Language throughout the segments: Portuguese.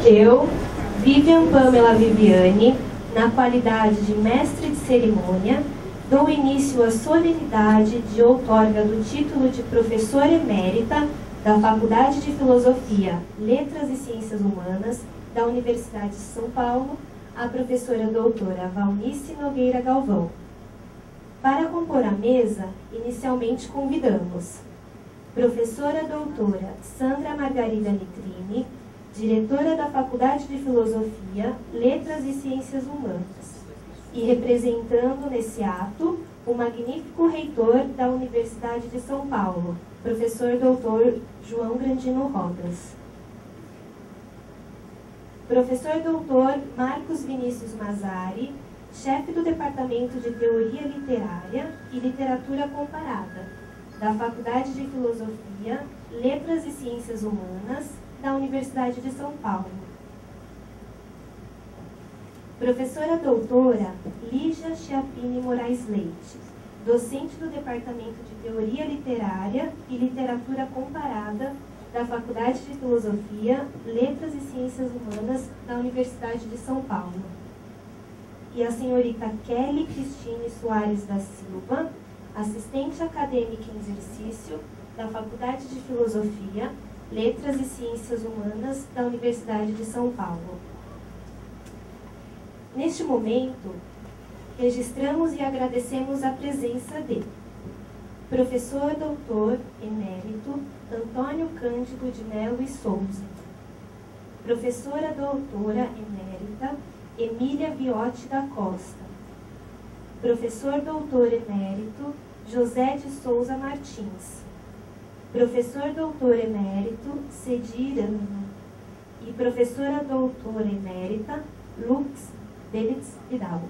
Eu, Vivian Pamela Viviane, na qualidade de mestre de cerimônia, dou início à solenidade de outorga do título de professora emérita da Faculdade de Filosofia, Letras e Ciências Humanas da Universidade de São Paulo, à professora doutora Valnice Nogueira Galvão. Para compor a mesa, inicialmente convidamos professora doutora Sandra Margarida Nitrini, diretora da Faculdade de Filosofia, Letras e Ciências Humanas, e representando nesse ato o magnífico reitor da Universidade de São Paulo, professor doutor João Grandino Rodas. Professor doutor Marcos Vinícius Mazzari, chefe do Departamento de Teoria Literária e Literatura Comparada, da Faculdade de Filosofia, Letras e Ciências Humanas, da Universidade de São Paulo. Professora doutora Lígia Chiappini Moraes Leite, docente do Departamento de Teoria Literária e Literatura Comparada da Faculdade de Filosofia, Letras e Ciências Humanas da Universidade de São Paulo. E a senhorita Kelly Cristine Soares da Silva, assistente acadêmica em exercício da Faculdade de Filosofia, Letras e Ciências Humanas da Universidade de São Paulo. Neste momento, registramos e agradecemos a presença de professor doutor emérito Antônio Cândido de Melo e Souza, professora doutora emérita Emília Viotti da Costa, professor doutor emérito José de Souza Martins, professor doutor emérito Cedi Irano e professora doutora emérita Lux Belitz Vidal.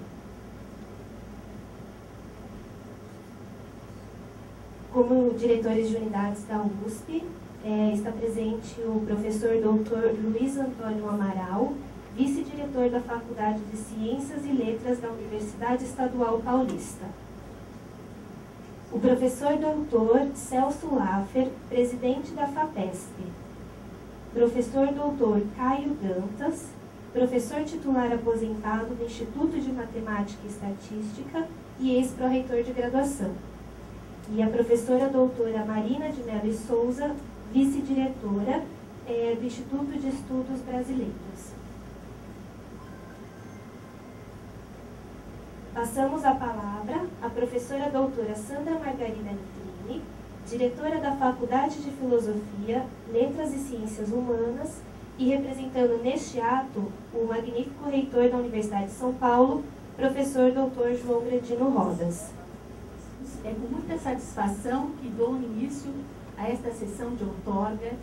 Como diretores de unidades da USP, está presente o professor doutor Luiz Antônio Amaral, vice-diretor da Faculdade de Ciências e Letras da Universidade Estadual Paulista. O professor doutor Celso Laffer, presidente da FAPESP. Professor doutor Caio Dantas, professor titular aposentado do Instituto de Matemática e Estatística e ex-pró-reitor de graduação. E a professora doutora Marina de Mello e Souza, vice-diretora do Instituto de Estudos Brasileiros. Passamos a palavra à professora doutora Sandra Margarida Nitrini, diretora da Faculdade de Filosofia, Letras e Ciências Humanas, e representando neste ato o magnífico reitor da Universidade de São Paulo, professor doutor João Grandino Rodas. É com muita satisfação que dou início a esta sessão de outorga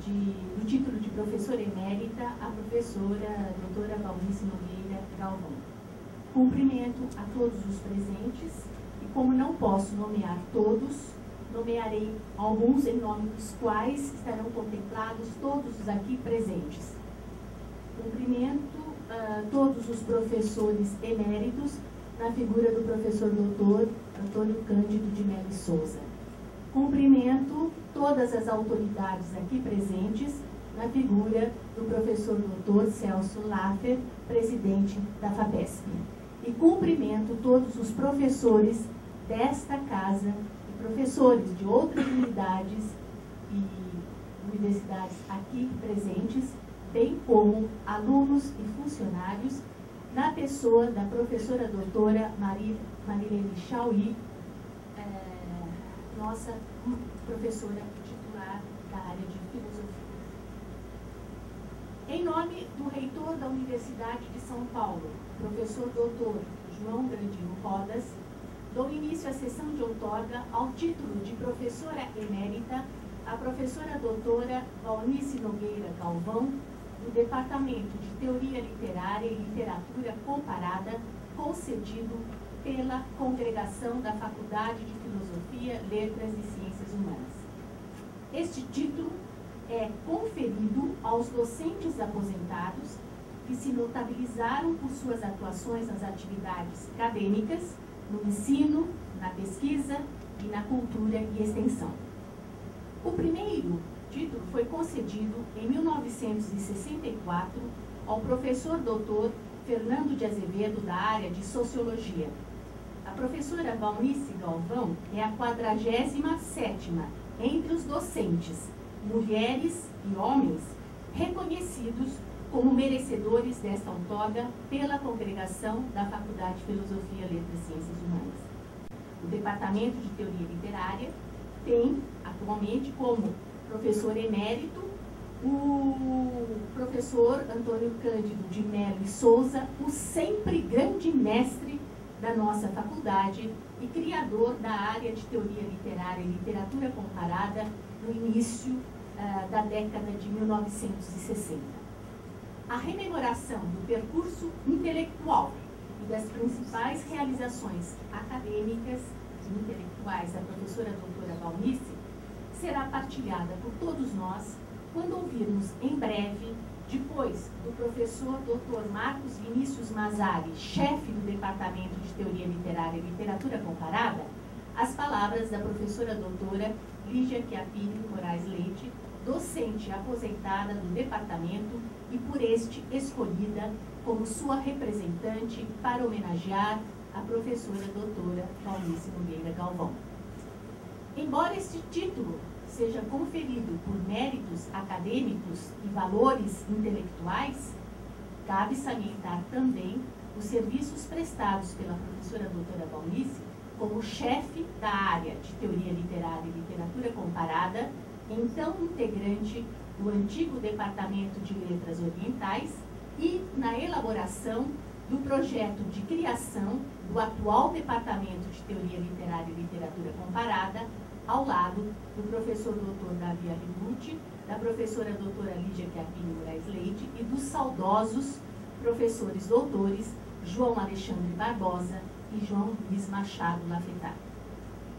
do título de professora emérita à professora doutora Valnice Nogueira Galvão. Cumprimento a todos os presentes e, como não posso nomear todos, nomearei alguns em nome dos quais estarão contemplados todos os aqui presentes. Cumprimento todos os professores eméritos na figura do professor doutor Antônio Cândido de Mello e Souza. Cumprimento todas as autoridades aqui presentes na figura do professor doutor Celso Laffer, presidente da FAPESP. E cumprimento todos os professores desta casa e professores de outras unidades e universidades aqui presentes, bem como alunos e funcionários, na pessoa da professora doutora Marilene Chauí, nossa professora titular da área de filosofia. Em nome do reitor da Universidade de São Paulo, professor doutor João Grandino Rodas, dou início à sessão de outorga ao título de professora emérita à professora doutora Valnice Nogueira Galvão, do Departamento de Teoria Literária e Literatura Comparada, concedido pela Congregação da Faculdade de Filosofia, Letras e Ciências Humanas. Este título é conferido aos docentes aposentados que se notabilizaram por suas atuações nas atividades acadêmicas, no ensino, na pesquisa e na cultura e extensão. O primeiro título foi concedido em 1964 ao professor doutor Fernando de Azevedo, da área de Sociologia. A professora Valnice Galvão é a 47ª entre os docentes, mulheres e homens, reconhecidos como merecedores desta outorga pela congregação da Faculdade de Filosofia, Letras e Ciências Humanas. O Departamento de Teoria Literária tem, atualmente, como professor emérito o professor Antônio Cândido de Mello e Souza, o sempre grande mestre da nossa faculdade e criador da área de Teoria Literária e Literatura Comparada no início da década de 1960. A rememoração do percurso intelectual e das principais realizações acadêmicas e intelectuais da professora doutora Valnice será partilhada por todos nós quando ouvirmos em breve, depois do professor doutor Marcos Vinícius Mazzari, chefe do Departamento de Teoria Literária e Literatura Comparada, as palavras da professora doutora Lígia Chiappini Moraes Leite, docente aposentada do departamento e por este escolhida como sua representante para homenagear a professora doutora Valnice Nogueira Galvão. Embora este título seja conferido por méritos acadêmicos e valores intelectuais, cabe salientar também os serviços prestados pela professora doutora Valnice como chefe da área de Teoria Literária e Literatura Comparada, então integrante do antigo Departamento de Letras Orientais e na elaboração do projeto de criação do atual Departamento de Teoria Literária e Literatura Comparada, ao lado do professor doutor Davi Arrigucci, da professora doutora Lígia Chiappini Moraes Leite e dos saudosos professores doutores João Alexandre Barbosa e João Luiz Machado Lafetard.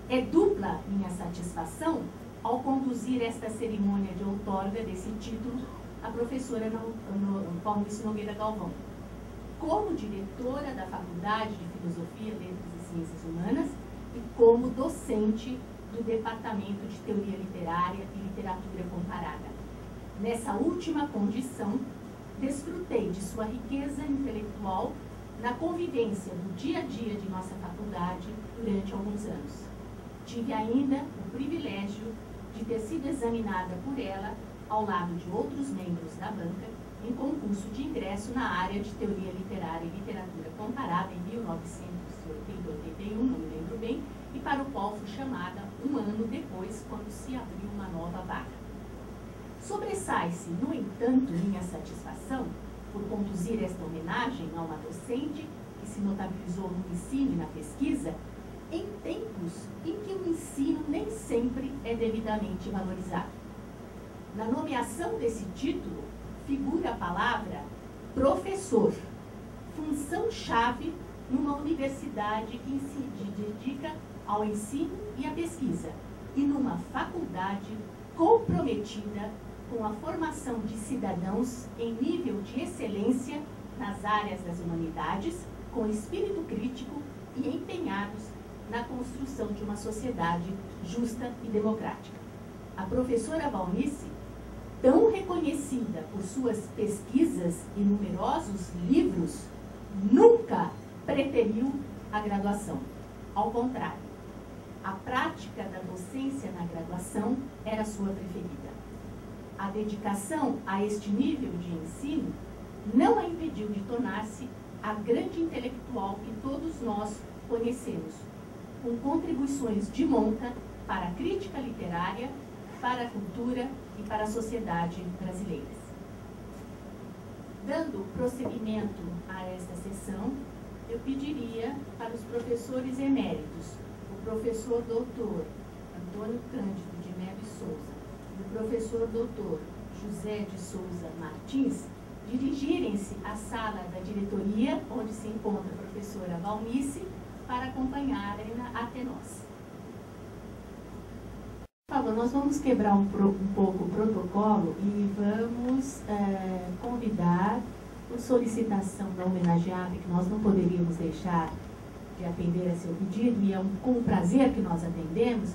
É dupla minha satisfação ao conduzir esta cerimônia de outorga desse título a professora Valnice Nogueira Galvão, como diretora da Faculdade de Filosofia, Letras e Ciências Humanas e como docente do Departamento de Teoria Literária e Literatura Comparada. Nessa última condição, desfrutei de sua riqueza intelectual na convivência do dia a dia de nossa faculdade durante alguns anos. Tive ainda o privilégio de ter sido examinada por ela, ao lado de outros membros da banca, em concurso de ingresso na área de Teoria Literária e Literatura Comparada em 1980-81, não me lembro bem, e para o qual fui chamada um ano depois, quando se abriu uma nova vaga. Sobressai-se, no entanto, minha satisfação por conduzir esta homenagem a uma docente que se notabilizou no ensino e na pesquisa, em tempos em que o ensino nem sempre é devidamente valorizado. Na nomeação desse título, figura a palavra professor, função-chave numa universidade que se dedica ao ensino e à pesquisa, e numa faculdade comprometida com a formação de cidadãos em nível de excelência nas áreas das humanidades, com espírito crítico e empenhados na construção de uma sociedade justa e democrática. A professora Valnice, tão reconhecida por suas pesquisas e numerosos livros, nunca preteriu a graduação. Ao contrário, a prática da docência na graduação era sua preferida. A dedicação a este nível de ensino não a impediu de tornar-se a grande intelectual que todos nós conhecemos, com contribuições de monta para a crítica literária, para a cultura e para a sociedade brasileiras. Dando prosseguimento a esta sessão, eu pediria para os professores eméritos, o professor doutor Antônio Cândido de Mello e Souza e o professor doutor José de Souza Martins, dirigirem-se à sala da diretoria, onde se encontra a professora Valnice, para acompanharem-na até nós. Por favor, nós vamos quebrar um pouco o protocolo e vamos convidar, por solicitação da homenageada, que nós não poderíamos deixar de atender a seu pedido, e com o prazer que nós atendemos,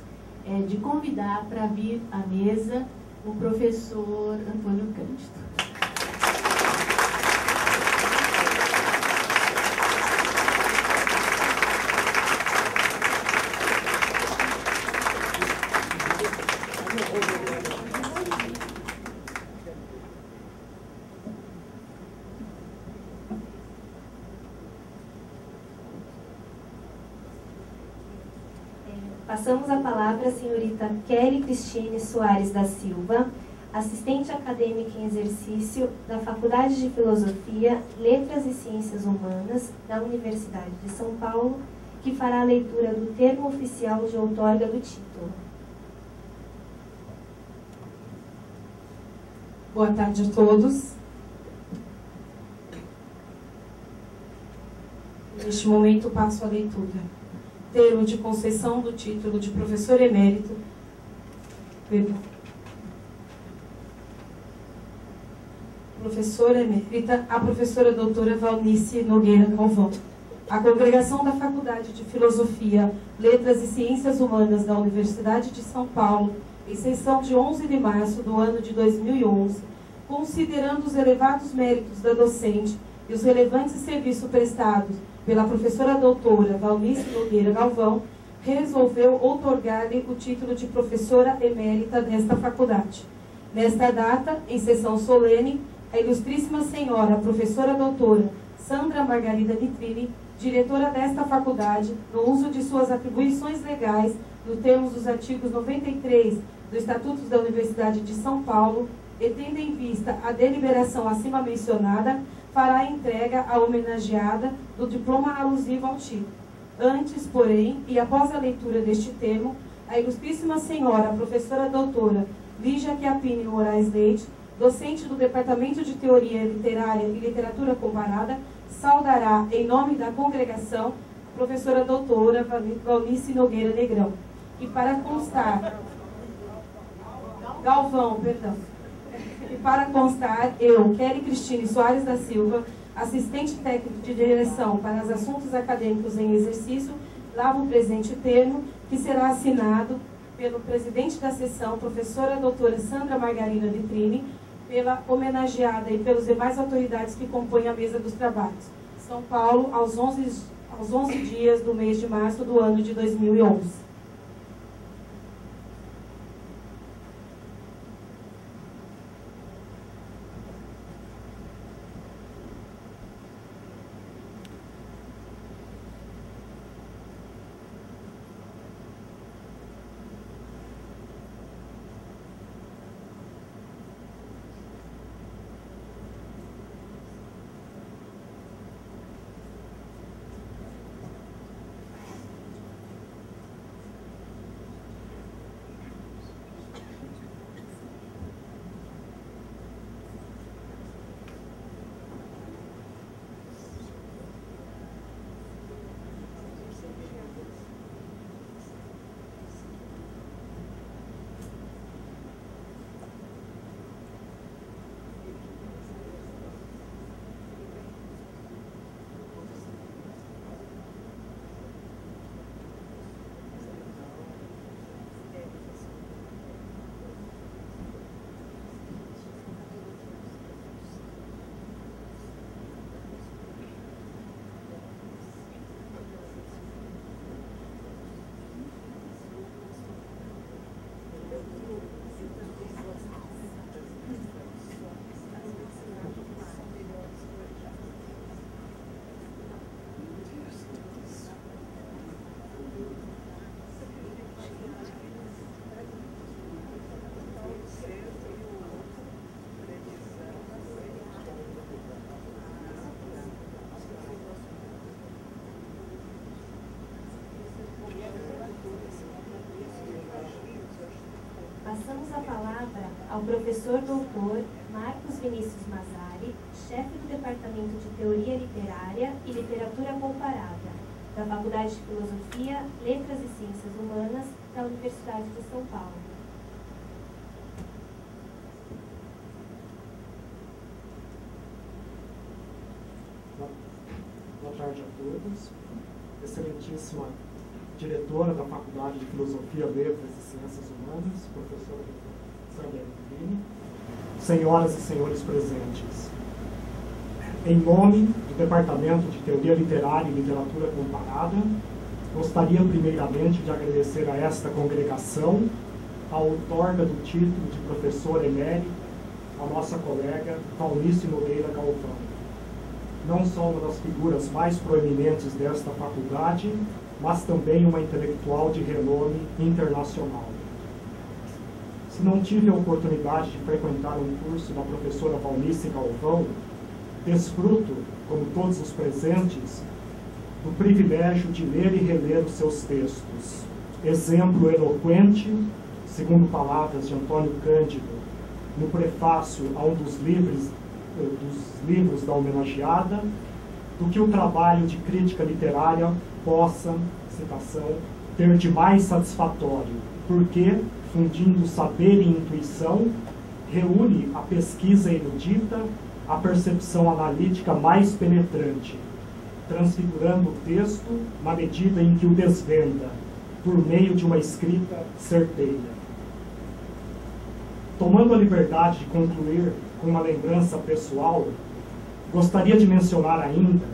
de convidar para vir à mesa o professor Antônio Cândido. Passamos a palavra à senhorita Kelly Cristine Soares da Silva, assistente acadêmica em exercício da Faculdade de Filosofia, Letras e Ciências Humanas da Universidade de São Paulo, que fará a leitura do termo oficial de outorga do título. Boa tarde a todos. Neste momento passo a leitura. Termo de concessão do título de professor emérito. Professora emérita, a professora doutora Valnice Nogueira Galvão. A congregação da Faculdade de Filosofia, Letras e Ciências Humanas da Universidade de São Paulo, em sessão de 11 de março do ano de 2011, considerando os elevados méritos da docente e os relevantes serviços prestados pela professora doutora Valnice Nogueira Galvão, resolveu outorgar-lhe o título de professora emérita desta faculdade. Nesta data, em sessão solene, a ilustríssima senhora professora doutora Sandra Margarida Nitrini, diretora desta faculdade, no uso de suas atribuições legais, nos termos dos artigos 93 do Estatuto da Universidade de São Paulo, e tendo em vista a deliberação acima mencionada, fará a entrega à homenageada do diploma alusivo ao título. Antes, porém, e após a leitura deste termo, a ilustríssima senhora professora doutora Lígia Chiappini Moraes Leite, docente do Departamento de Teoria Literária e Literatura Comparada, saudará, em nome da congregação, a professora doutora Valnice Nogueira Negrão. E para constar... Galvão, perdão. E para constar, eu, Kelly Cristine Soares da Silva, assistente técnico de direção para os assuntos acadêmicos em exercício, lavo o presente termo, que será assinado pelo presidente da sessão, professora doutora Sandra Margarida Nitrini, pela homenageada e pelas demais autoridades que compõem a mesa dos trabalhos. São Paulo, aos 11 dias do mês de março do ano de 2011. Passamos a palavra ao professor doutor Marcos Vinícius Mazzari, chefe do Departamento de Teoria Literária e Literatura Comparada, da Faculdade de Filosofia, Letras e Ciências Humanas da Universidade de São Paulo. Boa tarde a todos. Excelentíssima diretora da Faculdade de Filosofia, Letras e Ciências Humanas, professora Sandra Vini, senhoras e senhores presentes, em nome do Departamento de Teoria Literária e Literatura Comparada, gostaria primeiramente de agradecer a esta congregação a outorga do título de professor emérito, a nossa colega Valnice Nogueira Galvão. Não só uma das figuras mais proeminentes desta faculdade, mas também uma intelectual de renome internacional. Se não tive a oportunidade de frequentar um curso da professora Valnice Galvão, desfruto, como todos os presentes, do privilégio de ler e reler os seus textos. Exemplo eloquente, segundo palavras de Antônio Cândido, no prefácio a um dos livros da homenageada, do que o trabalho de crítica literária possa, citação, ter de mais satisfatório, porque, fundindo saber e intuição, reúne a pesquisa erudita, a percepção analítica mais penetrante, transfigurando o texto na medida em que o desvenda, por meio de uma escrita certeira. Tomando a liberdade de concluir com uma lembrança pessoal, gostaria de mencionar ainda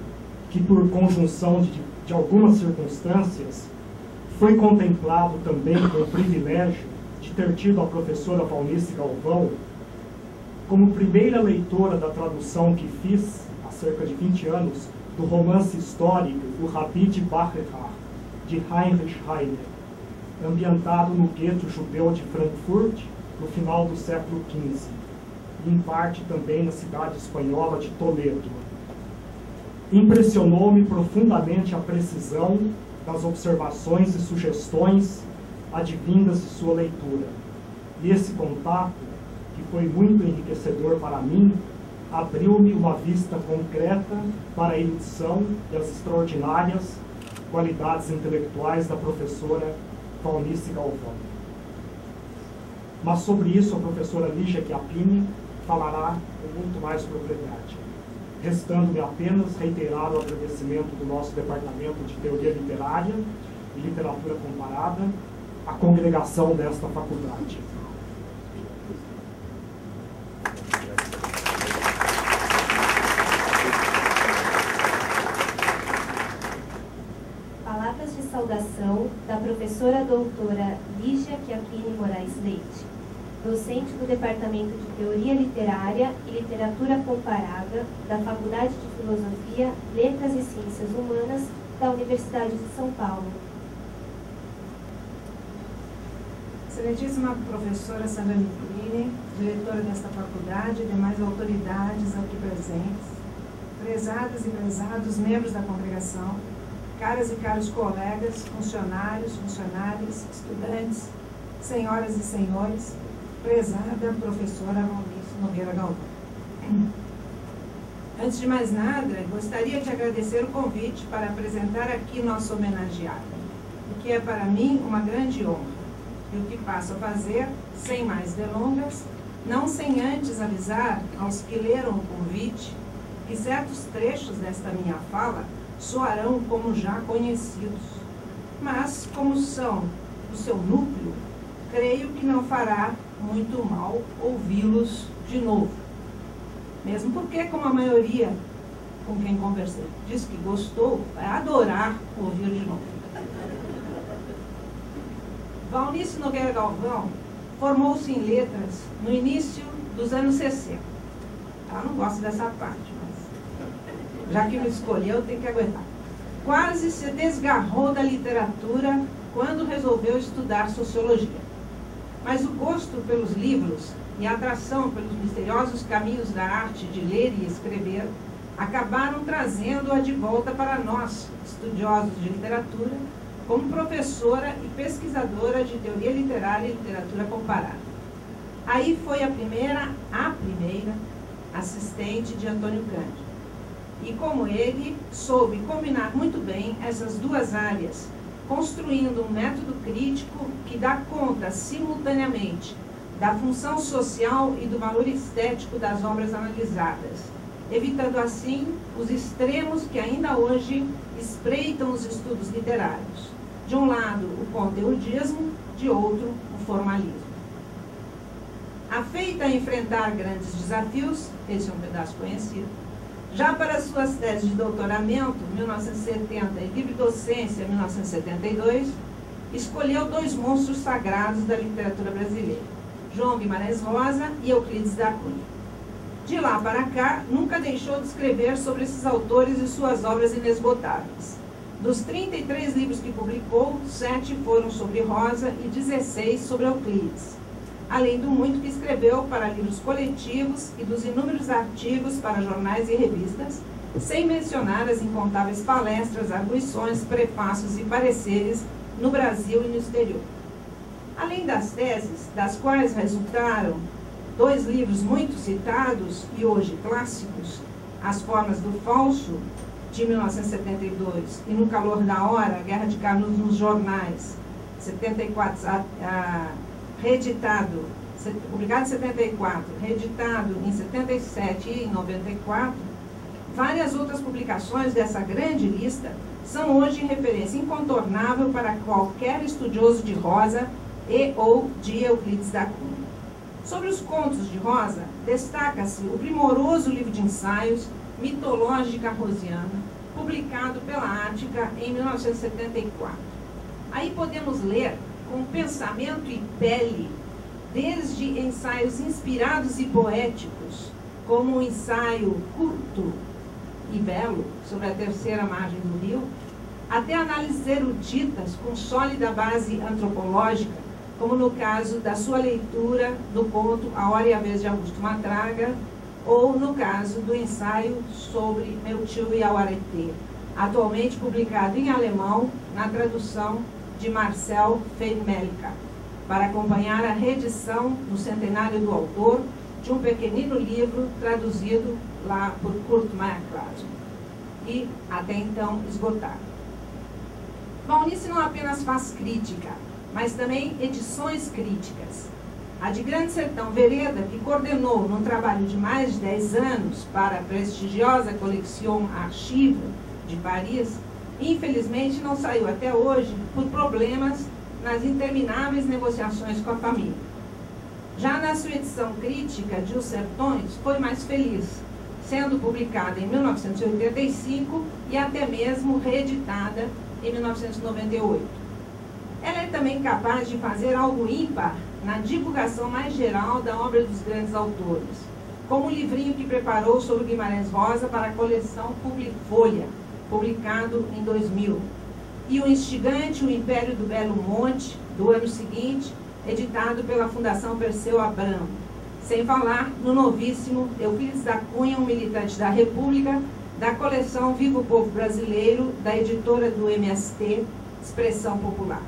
que, por conjunção de algumas circunstâncias, foi contemplado também com o privilégio de ter tido a professora Valnice Galvão como primeira leitora da tradução que fiz, há cerca de 20 anos, do romance histórico O Rabi de Bachrach, de Heinrich Heine, ambientado no gueto judeu de Frankfurt, no final do século XV, e em parte também na cidade espanhola de Toledo. Impressionou-me profundamente a precisão das observações e sugestões advindas de sua leitura. E esse contato, que foi muito enriquecedor para mim, abriu-me uma vista concreta para a erudição e as extraordinárias qualidades intelectuais da professora Valnice Galvão. Mas sobre isso a professora Lígia Chiappini falará com muito mais propriedade. Restando-me apenas reiterar o agradecimento do nosso Departamento de Teoria Literária e Literatura Comparada à congregação desta faculdade. Palavras de saudação da professora doutora Lígia Chiappini Moraes Leite, docente do Departamento de Teoria Literária e Literatura Comparada da Faculdade de Filosofia, Letras e Ciências Humanas da Universidade de São Paulo. Excelentíssima professora Sandra Micrini, diretora desta faculdade e demais autoridades aqui presentes, prezadas e prezados membros da congregação, caras e caros colegas, funcionários, funcionárias, estudantes, senhoras e senhores, prezada professora Valnice Nogueira Galvão. Antes de mais nada, gostaria de agradecer o convite para apresentar aqui nossa homenageada, o que é para mim uma grande honra, e o que passo a fazer, sem mais delongas, não sem antes avisar aos que leram o convite que certos trechos desta minha fala soarão como já conhecidos, mas como são o seu núcleo, creio que não fará muito mal ouvi-los de novo. Mesmo porque, como a maioria com quem conversei diz que gostou, vai adorar ouvir de novo. Valnice Nogueira Galvão formou-se em letras no início dos anos 60. Ela não gosta dessa parte, mas já que me escolheu, tem que aguentar. Quase se desgarrou da literatura quando resolveu estudar sociologia. Mas o gosto pelos livros e a atração pelos misteriosos caminhos da arte de ler e escrever acabaram trazendo-a de volta para nós, estudiosos de literatura, como professora e pesquisadora de teoria literária e literatura comparada. Aí foi a primeira assistente de Antônio Cândido. E como ele, soube combinar muito bem essas duas áreas, construindo um método crítico que dá conta simultaneamente da função social e do valor estético das obras analisadas, evitando assim os extremos que ainda hoje espreitam os estudos literários. De um lado, o conteudismo, de outro, o formalismo. Afeita a enfrentar grandes desafios, esse é um pedaço conhecido. Já para suas teses de doutoramento, 1970, e livre docência, 1972, escolheu dois monstros sagrados da literatura brasileira, João Guimarães Rosa e Euclides da Cunha. De lá para cá, nunca deixou de escrever sobre esses autores e suas obras inesgotáveis. Dos 33 livros que publicou, 7 foram sobre Rosa e 16 sobre Euclides, além do muito que escreveu para livros coletivos e dos inúmeros artigos para jornais e revistas, sem mencionar as incontáveis palestras, arguições, prefácios e pareceres no Brasil e no exterior. Além das teses, das quais resultaram 2 livros muito citados e hoje clássicos, As Formas do Falso, de 1972, e No Calor da Hora, Guerra de Carlos nos Jornais, 74, reeditado, publicado em 74, reeditado em 77 e em 94, várias outras publicações dessa grande lista são hoje referência incontornável para qualquer estudioso de Rosa e ou de Euclides da Cunha. Sobre os contos de Rosa, destaca-se o primoroso livro de ensaios Mitológica Rosiana, publicado pela Ática em 1974. Aí podemos ler com pensamento e pele, desde ensaios inspirados e poéticos, como um ensaio curto e belo sobre a terceira margem do rio, até análises eruditas com sólida base antropológica, como no caso da sua leitura do conto A Hora e a Vez de Augusto Matraga, ou no caso do ensaio sobre Meu Tio e Auaretê, atualmente publicado em alemão na tradução de Marcel Feinmelka, para acompanhar a reedição no centenário do autor de um pequenino livro traduzido lá por Kurt Meyer-Klassen e até então esgotado. Valnice não apenas faz crítica, mas também edições críticas. A de Grande Sertão Vereda, que coordenou num trabalho de mais de 10 anos para a prestigiosa Collection Archive de Paris, infelizmente não saiu até hoje por problemas nas intermináveis negociações com a família. Já na sua edição crítica de Os Sertões, foi mais feliz, sendo publicada em 1985 e até mesmo reeditada em 1998. Ela é também capaz de fazer algo ímpar na divulgação mais geral da obra dos grandes autores, como o livrinho que preparou sobre Guimarães Rosa para a coleção Publifolha, publicado em 2000, e o instigante O Império do Belo Monte, do ano seguinte, editado pela Fundação Perseu Abramo, sem falar no novíssimo Euclides da Cunha, um militante da República, da coleção Viva o Povo Brasileiro, da editora do MST, Expressão Popular.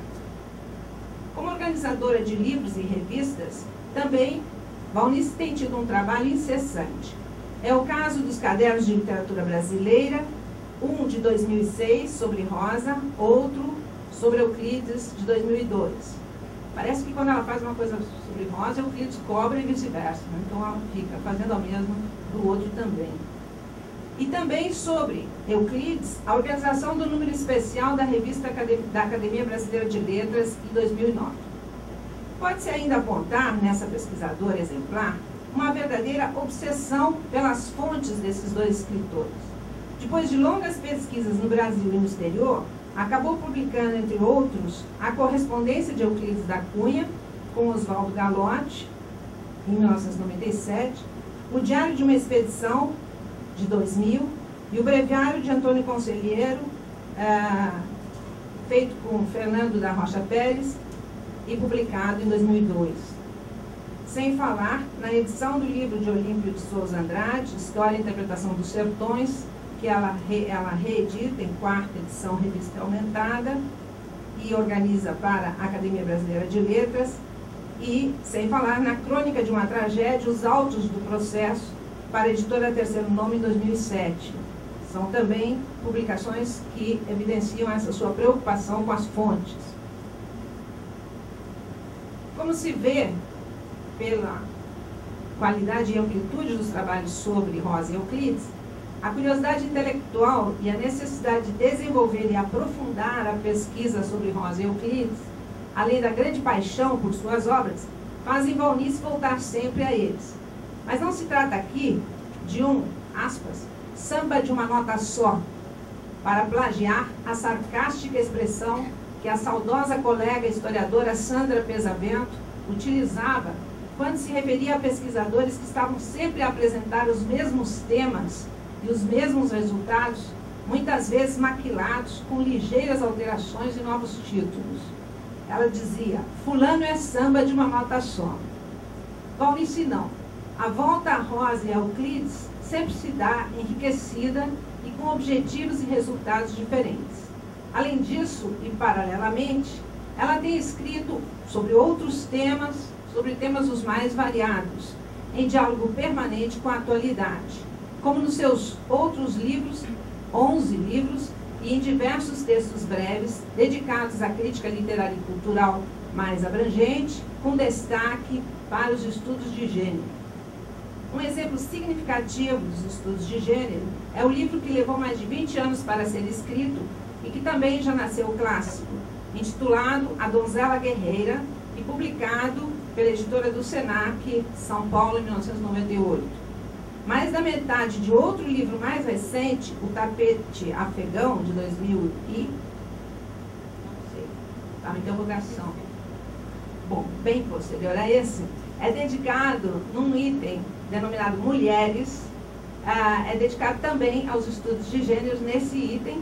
Como organizadora de livros e revistas, também Valnice tem tido um trabalho incessante. É o caso dos Cadernos de Literatura Brasileira, um de 2006, sobre Rosa, outro sobre Euclides, de 2002. Parece que quando ela faz uma coisa sobre Rosa, Euclides cobra e vice-versa, né? Então ela fica fazendo ao mesmo do outro também. E também sobre Euclides, a organização do número especial da revista da Academia Brasileira de Letras em 2009. Pode-se ainda apontar, nessa pesquisadora exemplar, uma verdadeira obsessão pelas fontes desses dois escritores. Depois de longas pesquisas no Brasil e no exterior, acabou publicando, entre outros, a correspondência de Euclides da Cunha com Oswaldo Galotti, em 1997, o Diário de uma Expedição, de 2000, e o Breviário de Antônio Conselheiro, feito com Fernando da Rocha Pérez e publicado em 2002. Sem falar na edição do livro de Olímpio de Souza Andrade, História e Interpretação dos Sertões, que ela reedita em 4ª edição, revista aumentada, e organiza para a Academia Brasileira de Letras, e sem falar na Crônica de uma Tragédia, Os Autos do Processo, para a editora Terceiro Nome, em 2007. São também publicações que evidenciam essa sua preocupação com as fontes. Como se vê pela qualidade e amplitude dos trabalhos sobre Rosa e Euclides, a curiosidade intelectual e a necessidade de desenvolver e aprofundar a pesquisa sobre Rosa e Euclides, além da grande paixão por suas obras, fazem Valnice voltar sempre a eles. Mas não se trata aqui de aspas, samba de uma nota só, para plagiar a sarcástica expressão que a saudosa colega historiadora Sandra Pesavento utilizava quando se referia a pesquisadores que estavam sempre a apresentar os mesmos temas e os mesmos resultados, muitas vezes maquilados com ligeiras alterações e novos títulos. Ela dizia, fulano é samba de uma nota só. Valnice não. A volta a Rosa e a Euclides sempre se dá enriquecida e com objetivos e resultados diferentes. Além disso, e paralelamente, ela tem escrito sobre outros temas, sobre temas os mais variados, em diálogo permanente com a atualidade, como nos seus outros livros, 11 livros, e em diversos textos breves, dedicados à crítica literária e cultural mais abrangente, com destaque para os estudos de gênero. Um exemplo significativo dos estudos de gênero é o livro que levou mais de 20 anos para ser escrito e que também já nasceu clássico, intitulado A Donzela Guerreira e publicado pela editora do Senac, São Paulo, em 1998. Mais da metade de outro livro mais recente, O Tapete Afegão, de 2000 e... não sei, está na interrogação. Bom, bem posterior a esse, é dedicado num item denominado Mulheres, é dedicado também aos estudos de gêneros nesse item,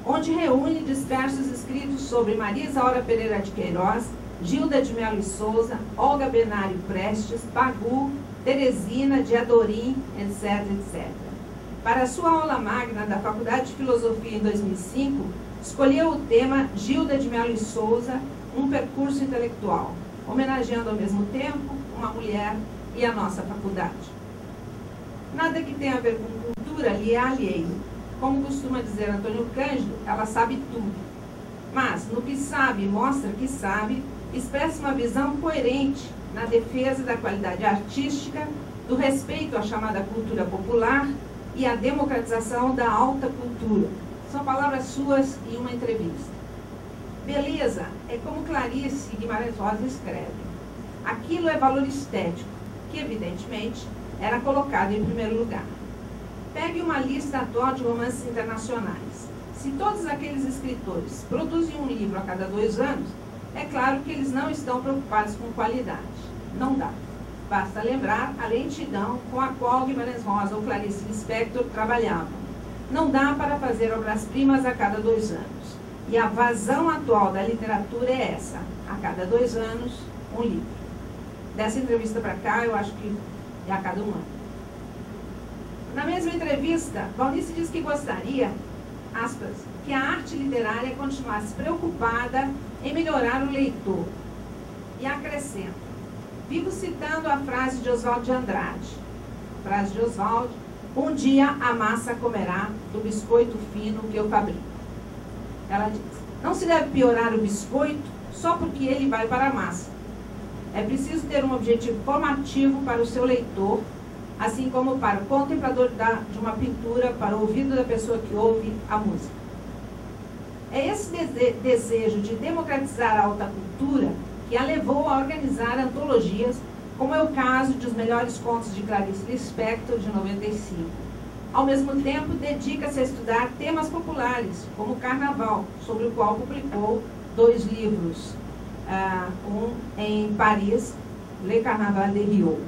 onde reúne dispersos escritos sobre Maria Isaura Pereira de Queiroz, Gilda de Melo e Souza, Olga Benário Prestes, Pagu, Teresina de Adorim, etc, etc. Para a sua aula magna da Faculdade de Filosofia em 2005, escolheu o tema Gilda de Melo e Souza, um percurso intelectual, homenageando ao mesmo tempo uma mulher e a nossa faculdade. Nada que tenha a ver com cultura lhe é alheio. Como costuma dizer Antônio Cândido, ela sabe tudo. Mas, no que sabe e mostra que sabe, expressa uma visão coerente na defesa da qualidade artística, do respeito à chamada cultura popular e à democratização da alta cultura. São palavras suas em uma entrevista. Beleza é como Clarice Guimarães Rosa escreve. Aquilo é valor estético, que evidentemente era colocado em primeiro lugar. Pegue uma lista atual de romances internacionais. Se todos aqueles escritores produzem um livro a cada 2 anos, é claro que eles não estão preocupados com qualidade. Não dá. Basta lembrar a lentidão com a qual Guimarães Rosa ou Clarice Lispector trabalhavam. Não dá para fazer obras-primas a cada 2 anos. E a vazão atual da literatura é essa. A cada 2 anos, um livro. Dessa entrevista para cá, eu acho que é a cada 1 ano. Na mesma entrevista, Valnice diz que gostaria, aspas, que a arte literária continuasse preocupada em melhorar o leitor. E acrescenta, vivo citando a frase de Oswald de Andrade. Frase de Oswald, um dia a massa comerá do biscoito fino que eu fabrico. Ela diz, não se deve piorar o biscoito só porque ele vai para a massa. É preciso ter um objetivo formativo para o seu leitor, assim como para o contemplador de uma pintura, para o ouvido da pessoa que ouve a música. É esse desejo de democratizar a alta cultura que a levou a organizar antologias, como é o caso de Os Melhores Contos de Clarice Lispector, de 95. Ao mesmo tempo, dedica-se a estudar temas populares, como o Carnaval, sobre o qual publicou 2 livros, um em Paris, Le Carnaval de Rio.